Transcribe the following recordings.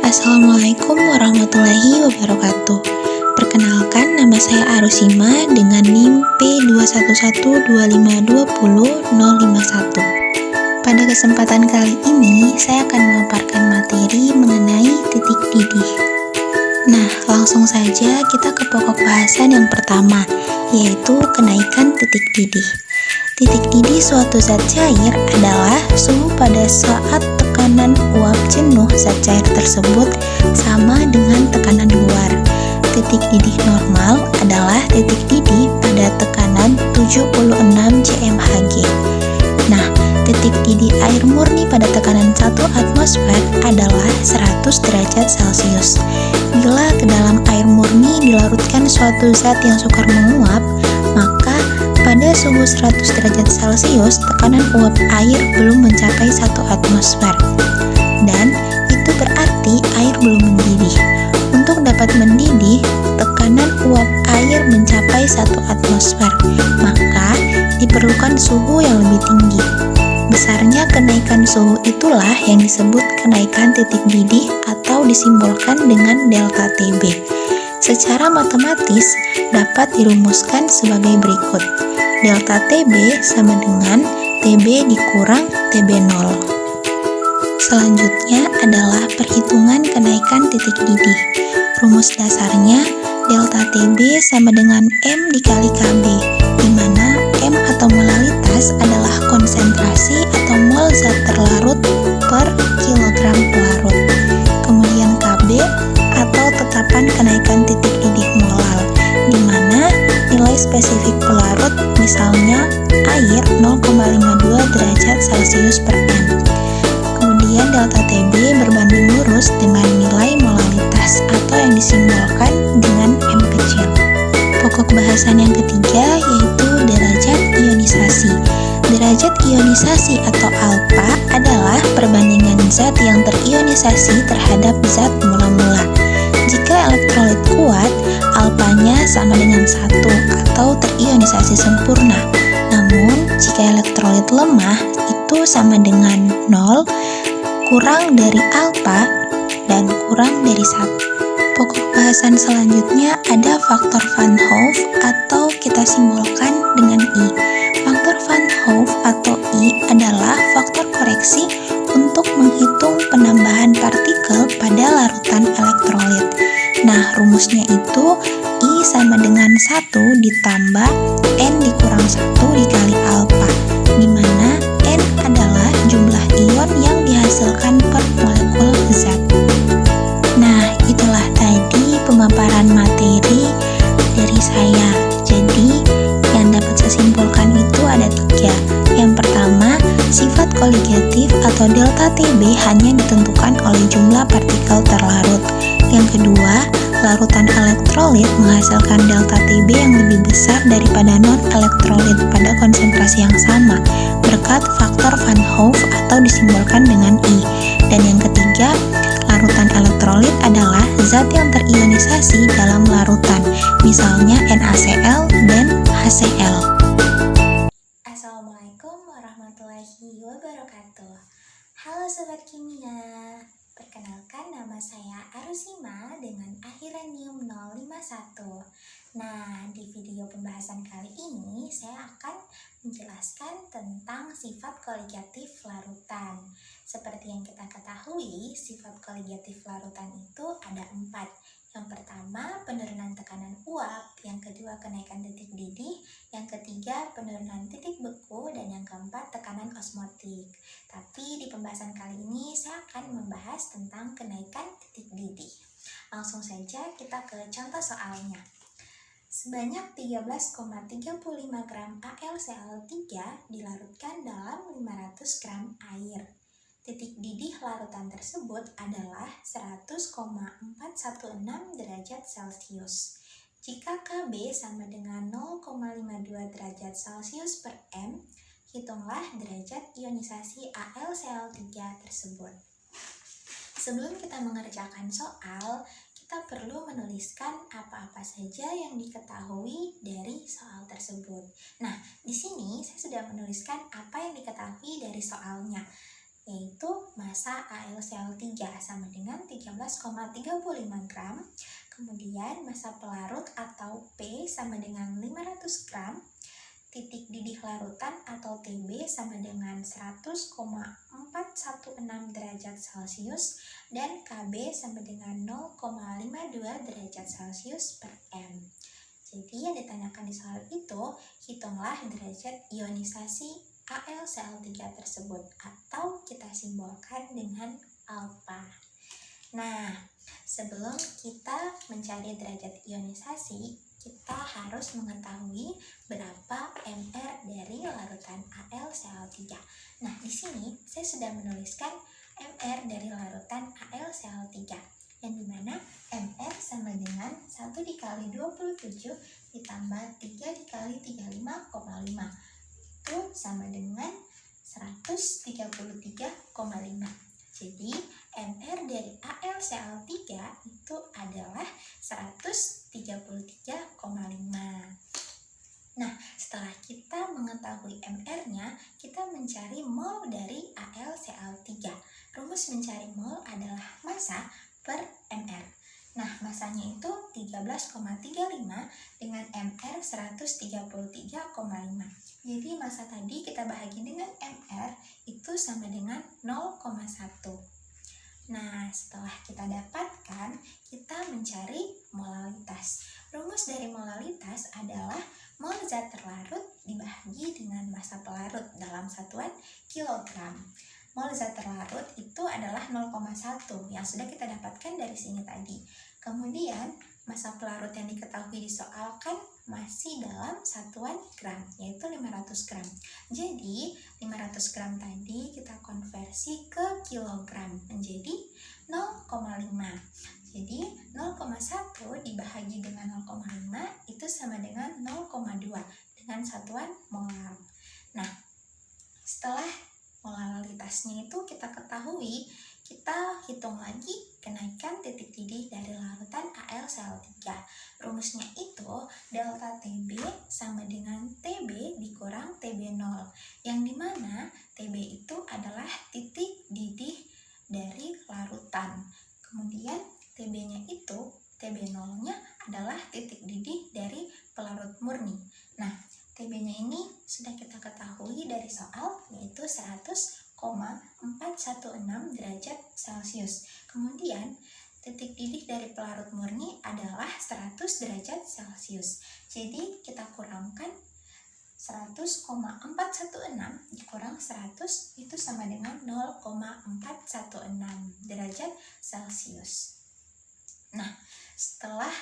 Assalamualaikum warahmatullahi wabarakatuh. Perkenalkan, nama saya Arusima dengan NIM P2112520.051. Pada kesempatan kali ini, saya akan memaparkan materi mengenai titik didih. Nah, langsung saja kita ke pokok bahasan yang pertama, yaitu kenaikan titik didih. Titik didih suatu zat cair adalah suhu pada saat tekanan uap jenuh zat cair tersebut sama dengan tekanan luar. Titik didih normal adalah titik didih pada tekanan 76 cmHg. Nah, titik didih air murni pada tekanan 1 atmosfer adalah 100 derajat Celcius. Bila ke dalam air murni dilarutkan suatu zat yang sukar menguap, maka pada suhu 100 derajat Celcius, tekanan uap air belum mencapai 1 atmosfer. Dan itu berarti air belum mendidih. Untuk dapat mendidih, tekanan uap air mencapai 1 atmosfer. Maka diperlukan suhu yang lebih tinggi. Besarnya kenaikan suhu itulah yang disebut kenaikan titik didih atau disimbolkan dengan delta Tb. Secara matematis dapat dirumuskan sebagai berikut. Delta Tb sama dengan Tb dikurang Tb0. Selanjutnya adalah perhitungan kenaikan titik didih. Rumus dasarnya delta Tb sama dengan M dikali Kb, di mana M atau molalitas adalah konsentrasi atau mol zat terlarut per kilogram pelarut. Kemudian Kb atau tetapan kenaikan titik didih molal, di mana nilai spesifik pelarut misalnya air 0,52 derajat Celcius per M. Kemudian delta Tb berbanding lurus dengan nilai molalitas atau yang disimbolkan dengan M kecil. Pokok bahasan yang ketiga yaitu derajat ionisasi. Derajat ionisasi atau alfa adalah perbandingan zat yang terionisasi terhadap zat mula-mula. Jika elektrolit kuat, alfanya sama dengan 1 atau terionisasi sempurna. Namun, jika elektrolit lemah, itu sama dengan 0, kurang dari alfa, dan kurang dari 1. Pokok bahasan selanjutnya ada faktor Van Hove atau kita simbolkan dengan I. Faktor Van Hove atau I adalah faktor koreksi untuk menghitung penambahan partikel pada larutan elektrolit. Nah, rumusnya itu I sama dengan 1 ditambah N dikurang 1 dikali alfa, di mana N adalah jumlah ion yang dihasilkan per molekul zat. Nah, itulah tadi pemaparan materi dari saya. Jadi, yang dapat saya simpulkan itu ada 3. Yang pertama, sifat koligatif atau delta Tb hanya ditentukan oleh jumlah partikel terlarut. Yang kedua, larutan elektrolit menghasilkan delta Tb yang lebih besar daripada non-elektrolit pada konsentrasi yang sama, berkat faktor Van Hove atau disimbolkan dengan I. Dan yang ketiga, larutan elektrolit adalah zat yang terionisasi dalam larutan, misalnya NaCl dan HCl. Assalamualaikum warahmatullahi wabarakatuh. Halo Sobat Kimia, perkenalkan nama saya Arusima dengan akhiran NIM 051. Nah, di video pembahasan kali ini saya akan menjelaskan tentang sifat koligatif larutan. Seperti yang kita ketahui, sifat koligatif larutan itu ada 4. Yang pertama, penurunan tekanan uap. Yang kedua, kenaikan titik didih. Yang ketiga, penurunan titik beku. Dan yang keempat, tekanan osmotik. Tapi di pembahasan kali ini saya akan membahas tentang kenaikan titik didih. Langsung saja kita ke contoh soalnya. Sebanyak 13,35 gram AlCl3 dilarutkan dalam 500 gram air. Titik didih larutan tersebut adalah 100,416 derajat Celcius. Jika Kb sama dengan 0,52 derajat Celcius per M, hitunglah derajat ionisasi AlCl3 tersebut. Sebelum kita mengerjakan soal, kita perlu menuliskan apa-apa saja yang diketahui dari soal tersebut. Nah, di sini saya sudah menuliskan apa yang diketahui dari soalnya. yaitu massa AlCl3 sama dengan 13,35 gram. Kemudian massa pelarut atau P sama dengan 500 gram. Titik didih larutan atau TB sama dengan 100,416 derajat Celcius dan KB sama dengan 0,52 derajat Celcius per M. Jadi yang ditanyakan di soal itu, hitunglah derajat ionisasi AlCl3 tersebut atau kita simbolkan dengan alfa. Nah, sebelum kita mencari derajat ionisasi, kita harus mengetahui berapa mR dari larutan AlCl3. Nah, di sini saya sudah menuliskan mR dari larutan AlCl3, yang dimana mR sama dengan 1 dikali 27 ditambah 3 dikali 35,5. Itu sama dengan 133,5. Jadi, mR dari AlCl3 itu adalah 133,5. Nah, setelah kita mengetahui mR-nya, kita mencari mol dari AlCl3. Rumus mencari mol adalah massa per mR. Nah, massanya itu 13,35 dengan mR 133,5. Jadi, massa tadi kita bahagi dengan mR itu sama dengan 0,1. Nah, setelah kita dapatkan, kita mencari molalitas. Rumus dari molalitas adalah mol zat terlarut dibagi dengan massa pelarut dalam satuan kilogram. Mol zat terlarut itu adalah 0,1 yang sudah kita dapatkan dari sini tadi. Kemudian, massa pelarut yang diketahui di soal kan masih dalam satuan gram, yaitu 500 gram. Jadi, 500 gram tadi kita konversi ke kilogram menjadi 0,5. Jadi, 0,1 dibagi dengan 0,5 itu sama dengan 0,2 dengan satuan molar. Nah, setelah molaritasnya itu kita ketahui, kita hitung lagi kenaikan titik didih dari larutan AlCl3. Rumusnya itu delta TB sama dengan TB dikurang TB0, yang dimana TB itu adalah titik didih dari larutan. Kemudian TB-nya itu, TB0-nya adalah titik didih dari pelarut murni. Nah, TB-nya ini sudah kita ketahui dari soal, yaitu 100,416 derajat Celcius. Kemudian, titik didih dari pelarut murni adalah 100 derajat Celcius. Jadi, kita kurangkan 100,416 dikurang 100 itu sama dengan 0,416 derajat Celcius. Nah, setelah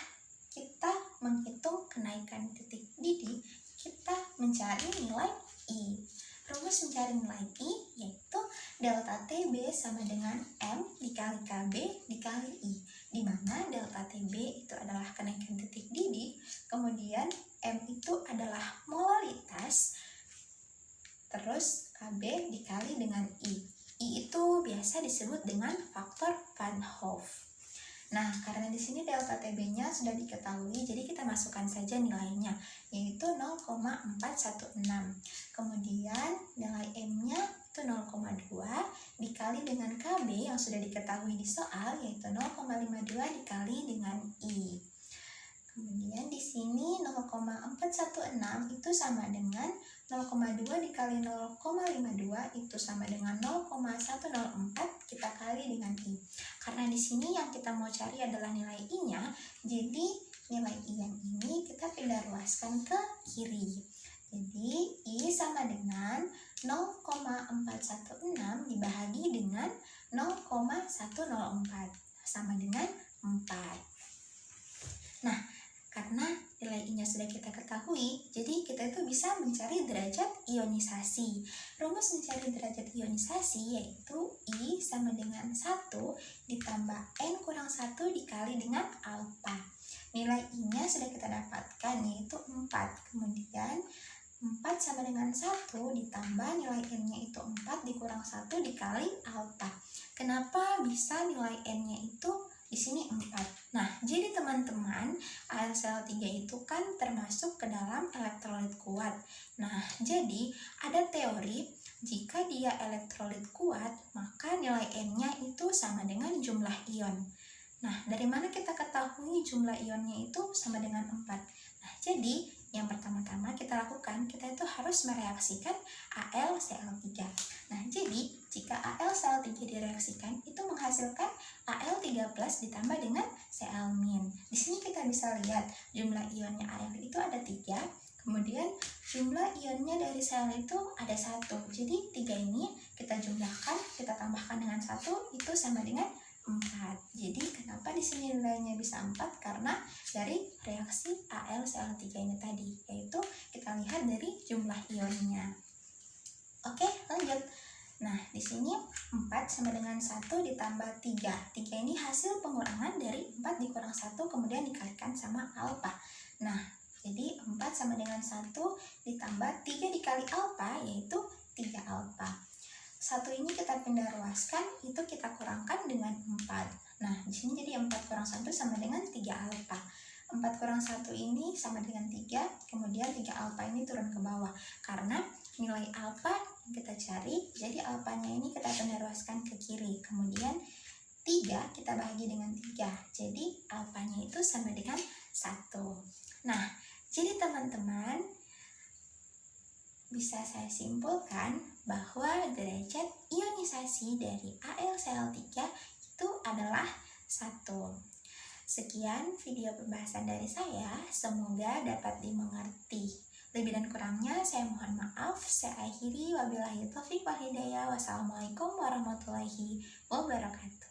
kita menghitung kenaikan titik didih, kita mencari nilai I. Rumus mencari nilai I yaitu delta TB sama dengan M dikali KB dikali I, di mana delta TB itu adalah kenaikan titik didih, kemudian M itu adalah molaritas, terus KB dikali dengan I. I itu biasa disebut dengan faktor Van Hoff. Nah, karena di sini delta TB-nya sudah diketahui, jadi kita masukkan saja nilainya, yaitu 0,416. Kemudian nilai M-nya itu 0,2 dikali dengan KB yang sudah diketahui di soal, yaitu 0,52 dikali dengan I. Kemudian di sini 0,416 itu sama dengan 0,2 dikali 0,52 itu sama dengan 0,104 kita kali dengan I. Karena di sini yang kita mau cari adalah nilai I-nya, jadi nilai I yang ini kita pindah ruaskan ke kiri. Jadi I sama dengan 0,416 dibagi dengan 0,104 sama dengan 4. Nah, karena nilai I-nya sudah kita ketahui, jadi kita itu bisa mencari derajat ionisasi. Rumus mencari derajat ionisasi yaitu I sama dengan 1 ditambah N kurang 1 dikali dengan alfa. Nilai I-nya sudah kita dapatkan yaitu 4. Kemudian 4 sama dengan 1 ditambah nilai N-nya itu 4 dikurang 1 dikali alfa. Kenapa bisa nilai N-nya itu di sini 4. Nah, jadi teman-teman, AlCl3 itu kan termasuk ke dalam elektrolit kuat. Nah, jadi ada teori jika dia elektrolit kuat, maka nilai N-nya itu sama dengan jumlah ion. Nah, dari mana kita ketahui jumlah ionnya itu sama dengan 4? Nah, jadi yang pertama-tama kita lakukan, kita itu harus mereaksikan AlCl3. Nah, jadi jika AlCl3 direaksikan, itu menghasilkan Al3+ ditambah dengan Cl-. Di sini kita bisa lihat jumlah ionnya Al itu ada 3, kemudian jumlah ionnya dari sel itu ada 1. Jadi 3 ini kita jumlahkan, kita tambahkan dengan 1, itu sama dengan 4. Jadi kenapa di sini nilainya bisa 4? Karena dari reaksi AlCl3 ini tadi, yaitu kita lihat dari jumlah ionnya. Oke, lanjut. Nah, di sini 4 sama dengan 1 ditambah 3. 3 ini hasil pengurangan dari 4 dikurang 1 kemudian dikalikan sama alfa. Nah, jadi 4 sama dengan 1 ditambah 3 dikali alfa, yaitu 3 alfa. 1 ini kita pindah ruaskan, itu kita kurangkan dengan 4. Nah, di sini jadi 4 kurang 1 sama dengan 3 alfa. 4 kurang 1 ini sama dengan 3, kemudian 3 alfa ini turun ke bawah. Karena nilai alfa yang kita cari, jadi alfanya ini kita pindah ruaskan ke kiri. Kemudian 3 kita bahagi dengan 3, jadi alfanya itu sama dengan 1. Nah, jadi teman-teman, bisa saya simpulkan bahwa derajat ionisasi dari AlCl3 itu adalah 1. Sekian video pembahasan dari saya, semoga dapat dimengerti. Lebih dan kurangnya saya mohon maaf. Saya akhiri, wabillahi taufiq wal hidayah. Wassalamualaikum warahmatullahi wabarakatuh.